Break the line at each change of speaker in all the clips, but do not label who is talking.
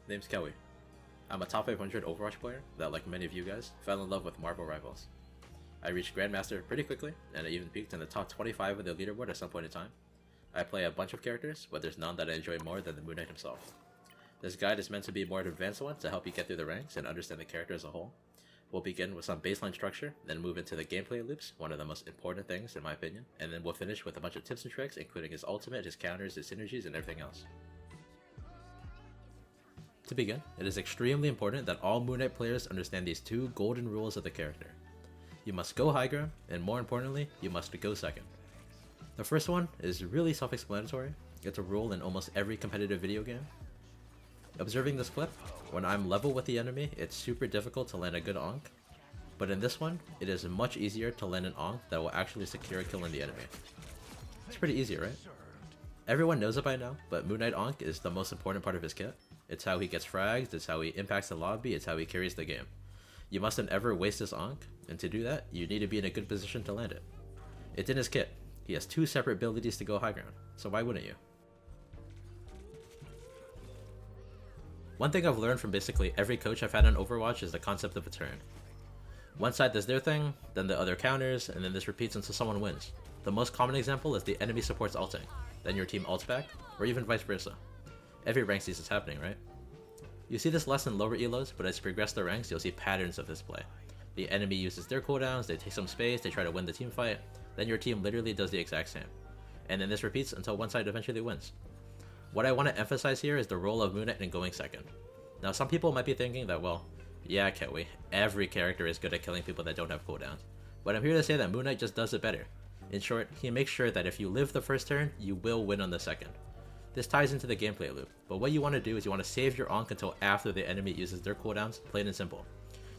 Name's Kelly. I'm a top 500 Overwatch player that, like many of you guys, fell in love with Marvel Rivals. I reached Grandmaster pretty quickly, and I even peaked in the top 25 of the leaderboard at some point in time. I play a bunch of characters, but there's none that I enjoy more than the Moon Knight himself. This guide is meant to be more an advanced one to help you get through the ranks and understand the character as a whole. We'll begin with some baseline structure, then move into the gameplay loops, one of the most important things in my opinion, and then we'll finish with a bunch of tips and tricks, including his ultimate, his counters, his synergies, and everything else. To begin, it is extremely important that all Moon Knight players understand these two golden rules of the character. You must go high ground, and more importantly, you must go second. The first one is really self-explanatory. It's a rule in almost every competitive video game. Observing this clip, when I'm level with the enemy, it's super difficult to land a good Ankh, but in this one, it is much easier to land an Ankh that will actually secure a kill on the enemy. It's pretty easy, right? Everyone knows it by now, but Moon Knight Ankh is the most important part of his kit. It's how he gets fragged, it's how he impacts the lobby, it's how he carries the game. You mustn't ever waste this Ankh, and to do that, you need to be in a good position to land it. It's in his kit. He has two separate abilities to go high ground, so why wouldn't you? One thing I've learned from basically every coach I've had on Overwatch is the concept of a turn. One side does their thing, then the other counters, and then this repeats until someone wins. The most common example is the enemy supports ulting, then your team ults back, or even vice versa. Every rank sees this happening, right? You see this less in lower elos, but as you progress the ranks, you'll see patterns of this play. The enemy uses their cooldowns, they take some space, they try to win the team fight, then your team literally does the exact same. And then this repeats until one side eventually wins. What I want to emphasize here is the role of Moon Knight in going second. Now some people might be thinking that, well, yeah, Kelly, every character is good at killing people that don't have cooldowns. But I'm here to say that Moon Knight just does it better. In short, he makes sure that if you live the first turn, you will win on the second. This ties into the gameplay loop, but what you want to do is you want to save your Ankh until after the enemy uses their cooldowns, plain and simple.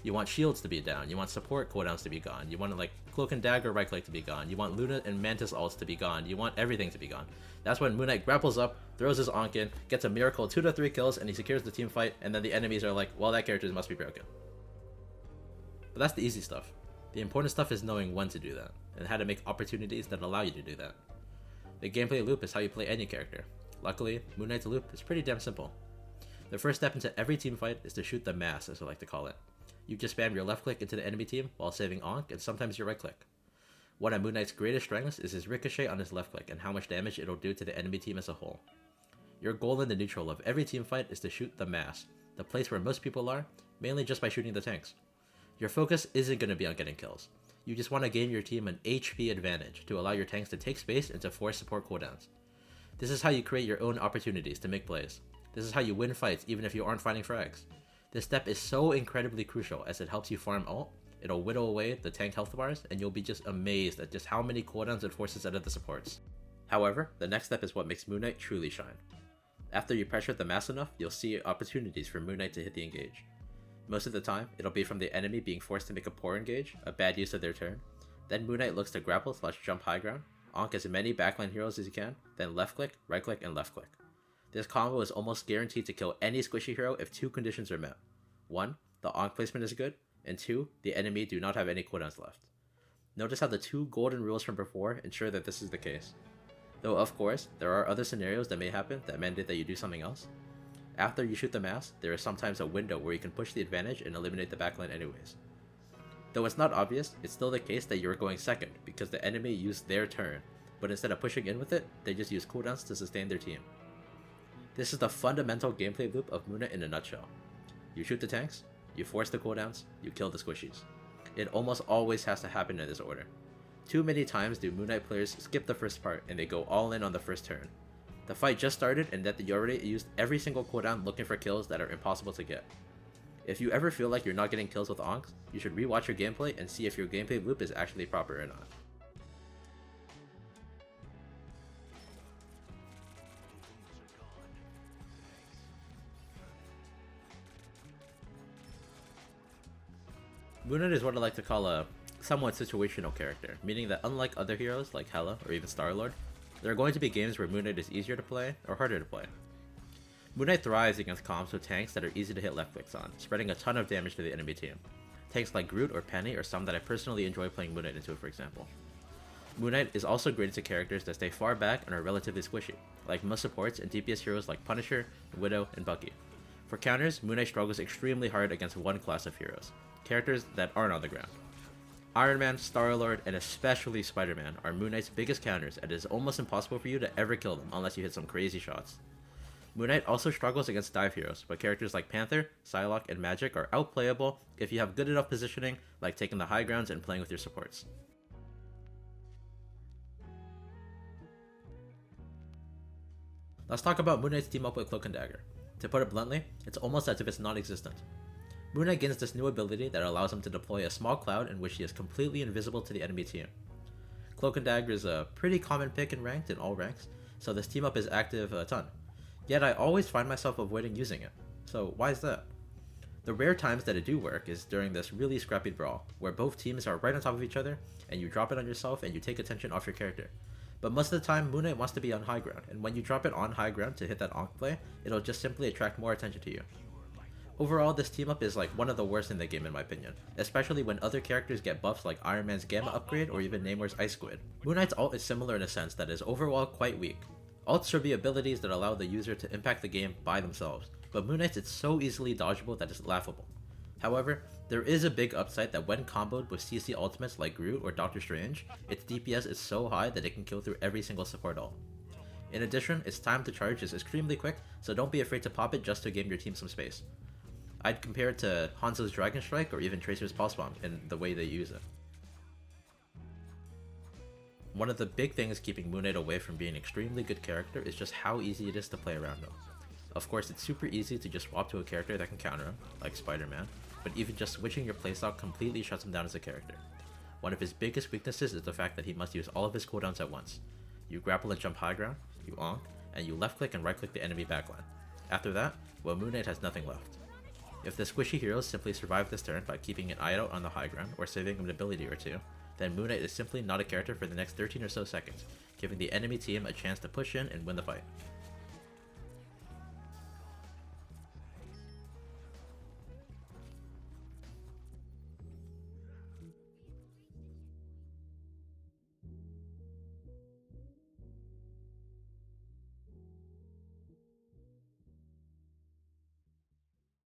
You want shields to be down, you want support cooldowns to be gone, you want like Cloak and Dagger right click to be gone, you want Luna and Mantis ults to be gone, you want everything to be gone. That's when Moon Knight grapples up, throws his Ankh in, gets a miracle 2 to 3 kills, and he secures the team fight, and then the enemies are like, well, that character must be broken. But that's the easy stuff. The important stuff is knowing when to do that, and how to make opportunities that allow you to do that. The gameplay loop is how you play any character. Luckily, Moon Knight's loop is pretty damn simple. The first step into every team fight is to shoot the mass, as I like to call it. You just spam your left click into the enemy team while saving Ankh, and sometimes your right click. One of Moon Knight's greatest strengths is his ricochet on his left click and how much damage it'll do to the enemy team as a whole. Your goal in the neutral of every team fight is to shoot the mass, the place where most people are, mainly just by shooting the tanks. Your focus isn't going to be on getting kills. You just want to gain your team an HP advantage to allow your tanks to take space and to force support cooldowns. This is how you create your own opportunities to make plays. This is how you win fights even if you aren't finding frags. This step is so incredibly crucial as it helps you farm ult, it'll whittle away the tank health bars, and you'll be just amazed at just how many cooldowns it forces out of the supports. However, the next step is what makes Moon Knight truly shine. After you pressure the mass enough, you'll see opportunities for Moon Knight to hit the engage. Most of the time, it'll be from the enemy being forced to make a poor engage, a bad use of their turn. Then Moon Knight looks to grapple/jump high ground, Ankh as many backline heroes as you can, then left click, right click, and left click. This combo is almost guaranteed to kill any squishy hero if two conditions are met. 1. The Ankh placement is good, and 2. The enemy do not have any cooldowns left. Notice how the two golden rules from before ensure that this is the case. Though of course, there are other scenarios that may happen that mandate that you do something else. After you shoot the mass, there is sometimes a window where you can push the advantage and eliminate the backline anyways. Though it's not obvious, it's still the case that you are going second because the enemy used their turn, but instead of pushing in with it, they just use cooldowns to sustain their team. This is the fundamental gameplay loop of Moon Knight in a nutshell. You shoot the tanks, you force the cooldowns, you kill the squishies. It almost always has to happen in this order. Too many times do Moon Knight players skip the first part and they go all in on the first turn. The fight just started and that you already used every single cooldown looking for kills that are impossible to get. If you ever feel like you're not getting kills with Ankhs, you should rewatch your gameplay and see if your gameplay loop is actually proper or not. Moon Knight is what I like to call a somewhat situational character, meaning that unlike other heroes like Hela or even Star-Lord, there are going to be games where Moon Knight is easier to play or harder to play. Moon Knight thrives against comps with tanks that are easy to hit left clicks on, spreading a ton of damage to the enemy team. Tanks like Groot or Penny are some that I personally enjoy playing Moon Knight into, for example. Moon Knight is also great into characters that stay far back and are relatively squishy, like most supports and DPS heroes like Punisher, Widow, and Bucky. For counters, Moon Knight struggles extremely hard against one class of heroes, characters that aren't on the ground. Iron Man, Star-Lord, and especially Spider-Man are Moon Knight's biggest counters, and it is almost impossible for you to ever kill them unless you hit some crazy shots. Moon Knight also struggles against dive heroes, but characters like Panther, Psylocke, and Magic are outplayable if you have good enough positioning, like taking the high grounds and playing with your supports. Let's talk about Moon Knight's team up with Cloak and Dagger. To put it bluntly, it's almost as if it's non-existent. Moon Knight gains this new ability that allows him to deploy a small cloud in which he is completely invisible to the enemy team. Cloak and Dagger is a pretty common pick in ranked in all ranks, so this team up is active a ton. Yet I always find myself avoiding using it. So why is that? The rare times that it do work is during this really scrappy brawl, where both teams are right on top of each other, and you drop it on yourself and you take attention off your character. But most of the time, Moon Knight wants to be on high ground, and when you drop it on high ground to hit that onk play, it'll just simply attract more attention to you. Overall, this team up is like one of the worst in the game in my opinion, especially when other characters get buffs like Iron Man's Gamma upgrade or even Namor's Ice Squid. Moon Knight's ult is similar in a sense that is overall quite weak. Ults should be abilities that allow the user to impact the game by themselves, but Moon Knight's is so easily dodgeable that it's laughable. However, there is a big upside that when comboed with CC ultimates like Groot or Doctor Strange, its DPS is so high that it can kill through every single support ult. In addition, its time to charge is extremely quick, so don't be afraid to pop it just to give your team some space. I'd compare it to Hanzo's Dragon Strike or even Tracer's Pulse Bomb in the way they use it. One of the big things keeping Moon Knight away from being an extremely good character is just how easy it is to play around him. Of course, it's super easy to just swap to a character that can counter him, like Spider-Man, but even just switching your playstyle completely shuts him down as a character. One of his biggest weaknesses is the fact that he must use all of his cooldowns at once. You grapple and jump high ground, you onk, and you left click and right click the enemy backline. After that, well, Moon Knight has nothing left. If the squishy heroes simply survive this turn by keeping an eye out on the high ground or saving an ability or two, then Moon Knight is simply not a character for the next 13 or so seconds, giving the enemy team a chance to push in and win the fight.